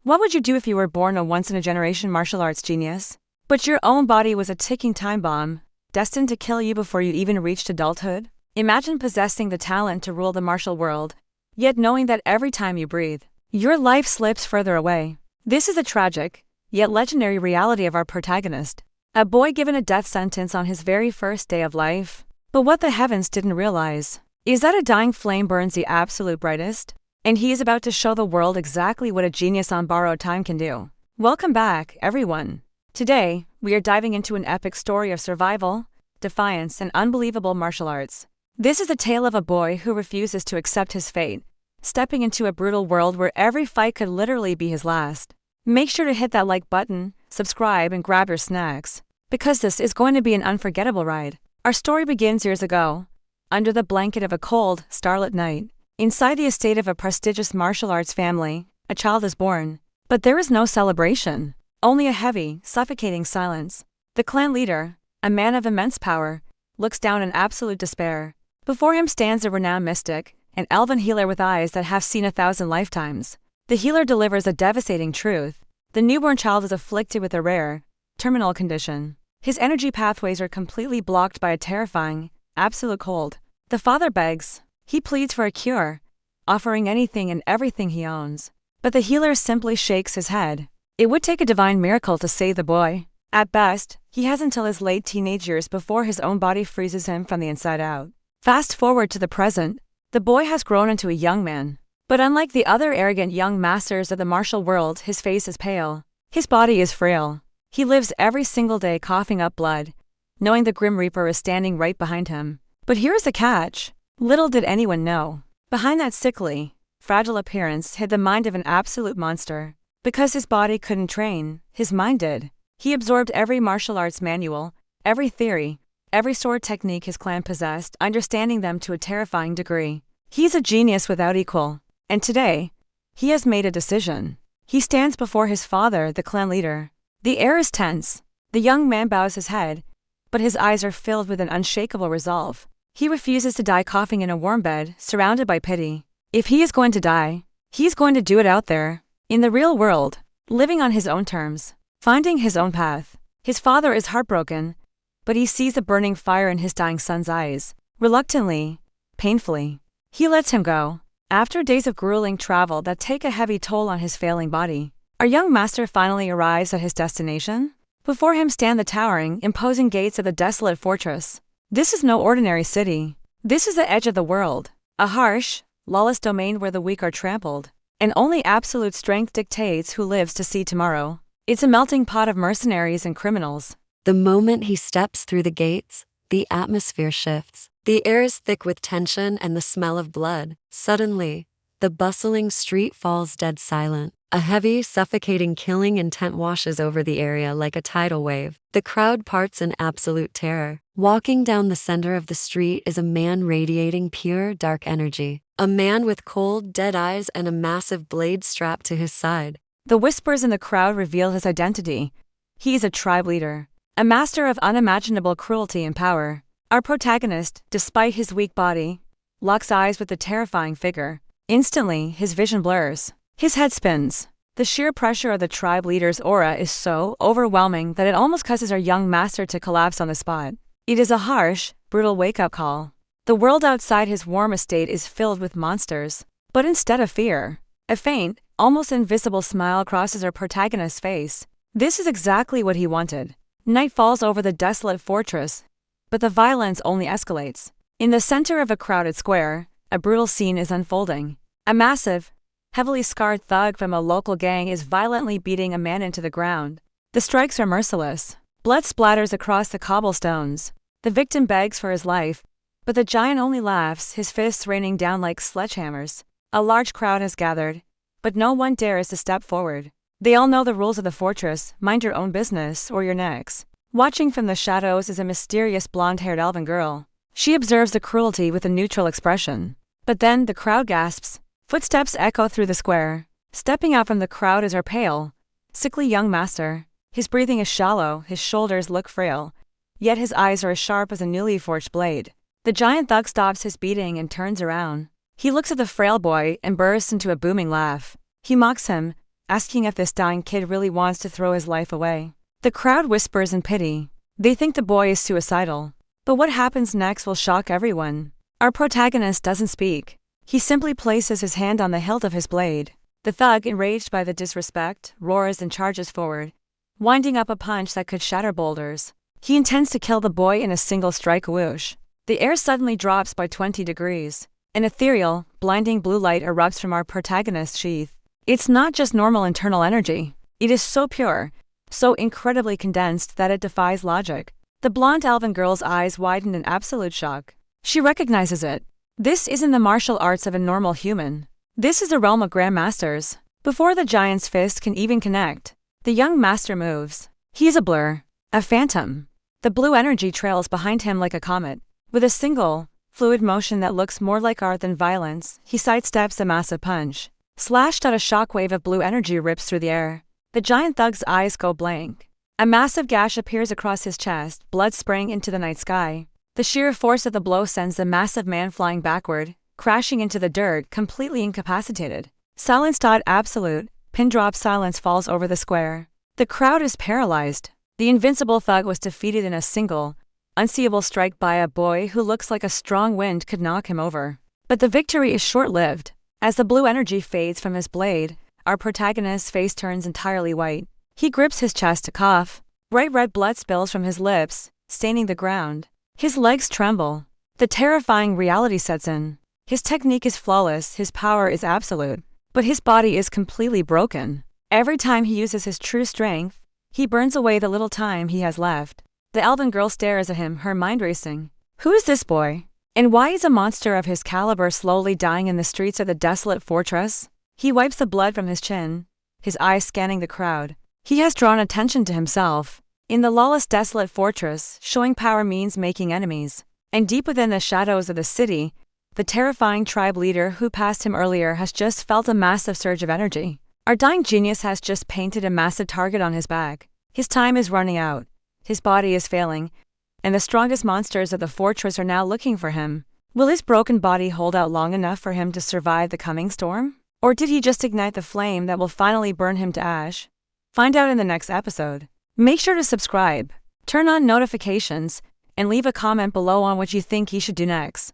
What would you do if you were born a once-in-a-generation martial arts genius, but your own body was a ticking time bomb, destined to kill you before you even reached adulthood? Imagine possessing the talent to rule the martial world, yet knowing that every time you breathe, your life slips further away. This is the tragic, yet legendary reality of our protagonist. A boy given a death sentence on his very first day of life. But what the heavens didn't realize is that a dying flame burns the absolute brightest, and he is about to show the world exactly what a genius on borrowed time can do. Welcome back, everyone. Today, we are diving into an epic story of survival, defiance, and unbelievable martial arts. This is the tale of a boy who refuses to accept his fate, stepping into a brutal world where every fight could literally be his last. Make sure to hit that like button, subscribe, and grab your snacks, because this is going to be an unforgettable ride. Our story begins years ago, under the blanket of a cold, starlit night. Inside the estate of a prestigious martial arts family, a child is born. But there is no celebration, only a heavy, suffocating silence. The clan leader, a man of immense power, looks down in absolute despair. Before him stands a renowned mystic, an elven healer with eyes that have seen 1,000 lifetimes. The healer delivers a devastating truth. The newborn child is afflicted with a rare, terminal condition. His energy pathways are completely blocked by a terrifying, absolute cold. The father begs. He pleads for a cure, offering anything and everything he owns. But the healer simply shakes his head. It would take a divine miracle to save the boy. At best, he has until his late teenage years before his own body freezes him from the inside out. Fast forward to the present, the boy has grown into a young man. But unlike the other arrogant young masters of the martial world, his face is pale. His body is frail. He lives every single day coughing up blood, knowing the Grim Reaper is standing right behind him. But here is the catch. Little did anyone know, behind that sickly, fragile appearance hid the mind of an absolute monster. Because his body couldn't train, his mind did. He absorbed every martial arts manual, every theory, every sword technique his clan possessed, understanding them to a terrifying degree. He's a genius without equal. And today, he has made a decision. He stands before his father, the clan leader. The air is tense. The young man bows his head, but his eyes are filled with an unshakable resolve. He refuses to die coughing in a warm bed, surrounded by pity. If he is going to die, he's going to do it out there, in the real world, living on his own terms, finding his own path. His father is heartbroken, but he sees the burning fire in his dying son's eyes. Reluctantly, painfully, he lets him go. After days of grueling travel that take a heavy toll on his failing body, our young master finally arrives at his destination. Before him stand the towering, imposing gates of the Desolate Fortress. This is no ordinary city. This is the edge of the world, a harsh, lawless domain where the weak are trampled, and only absolute strength dictates who lives to see tomorrow. It's a melting pot of mercenaries and criminals. The moment he steps through the gates, the atmosphere shifts. The air is thick with tension and the smell of blood. Suddenly, the bustling street falls dead silent. A heavy, suffocating killing intent washes over the area like a tidal wave. The crowd parts in absolute terror. Walking down the center of the street is a man radiating pure, dark energy. A man with cold, dead eyes and a massive blade strapped to his side. The whispers in the crowd reveal his identity. He is a tribe leader, a master of unimaginable cruelty and power. Our protagonist, despite his weak body, locks eyes with the terrifying figure. Instantly, his vision blurs. His head spins. The sheer pressure of the tribe leader's aura is so overwhelming that it almost causes our young master to collapse on the spot. It is a harsh, brutal wake-up call. The world outside his warm estate is filled with monsters. But instead of fear, a faint, almost invisible smile crosses our protagonist's face. This is exactly what he wanted. Night falls over the desolate fortress, but the violence only escalates. In the center of a crowded square, a brutal scene is unfolding. A massive, heavily scarred thug from a local gang is violently beating a man into the ground. The strikes are merciless. Blood splatters across the cobblestones. The victim begs for his life, but the giant only laughs, his fists raining down like sledgehammers. A large crowd has gathered, but no one dares to step forward. They all know the rules of the fortress: mind your own business or you're next. Watching from the shadows is a mysterious blonde-haired elven girl. She observes the cruelty with a neutral expression. But then the crowd gasps. Footsteps echo through the square. Stepping out from the crowd is our pale, sickly young master. His breathing is shallow, his shoulders look frail, yet his eyes are as sharp as a newly forged blade. The giant thug stops his beating and turns around. He looks at the frail boy and bursts into a booming laugh. He mocks him, asking if this dying kid really wants to throw his life away. The crowd whispers in pity. They think the boy is suicidal. But what happens next will shock everyone. Our protagonist doesn't speak. He simply places his hand on the hilt of his blade. The thug, enraged by the disrespect, roars and charges forward, winding up a punch that could shatter boulders. He intends to kill the boy in a single strike. Whoosh. The air suddenly drops by 20 degrees. An ethereal, blinding blue light erupts from our protagonist's sheath. It's not just normal internal energy. It is so pure, so incredibly condensed that it defies logic. The blonde elven girl's eyes widen in absolute shock. She recognizes it. This isn't the martial arts of a normal human. This is the realm of grandmasters. Before the giant's fist can even connect, the young master moves. He is a blur, a phantom. The blue energy trails behind him like a comet. With a single, fluid motion that looks more like art than violence, he sidesteps a massive punch. Slashed out, a shockwave of blue energy rips through the air. The giant thug's eyes go blank. A massive gash appears across his chest, blood spraying into the night sky. The sheer force of the blow sends the massive man flying backward, crashing into the dirt, completely incapacitated. Silence. Absolute, pin-drop silence falls over the square. The crowd is paralyzed. The invincible thug was defeated in a single, unseeable strike by a boy who looks like a strong wind could knock him over. But the victory is short-lived. As the blue energy fades from his blade, our protagonist's face turns entirely white. He grips his chest to cough. Bright red blood spills from his lips, staining the ground. His legs tremble. The terrifying reality sets in. His technique is flawless, his power is absolute, but his body is completely broken. Every time he uses his true strength, he burns away the little time he has left. The elven girl stares at him, her mind racing. Who is this boy? And why is a monster of his caliber slowly dying in the streets of the Desolate Fortress? He wipes the blood from his chin, his eyes scanning the crowd. He has drawn attention to himself. In the lawless Desolate Fortress, showing power means making enemies. And deep within the shadows of the city, the terrifying tribe leader who passed him earlier has just felt a massive surge of energy. Our dying genius has just painted a massive target on his back. His time is running out. His body is failing. And the strongest monsters of the fortress are now looking for him. Will his broken body hold out long enough for him to survive the coming storm? Or did he just ignite the flame that will finally burn him to ash? Find out in the next episode. Make sure to subscribe, turn on notifications, and leave a comment below on what you think he should do next.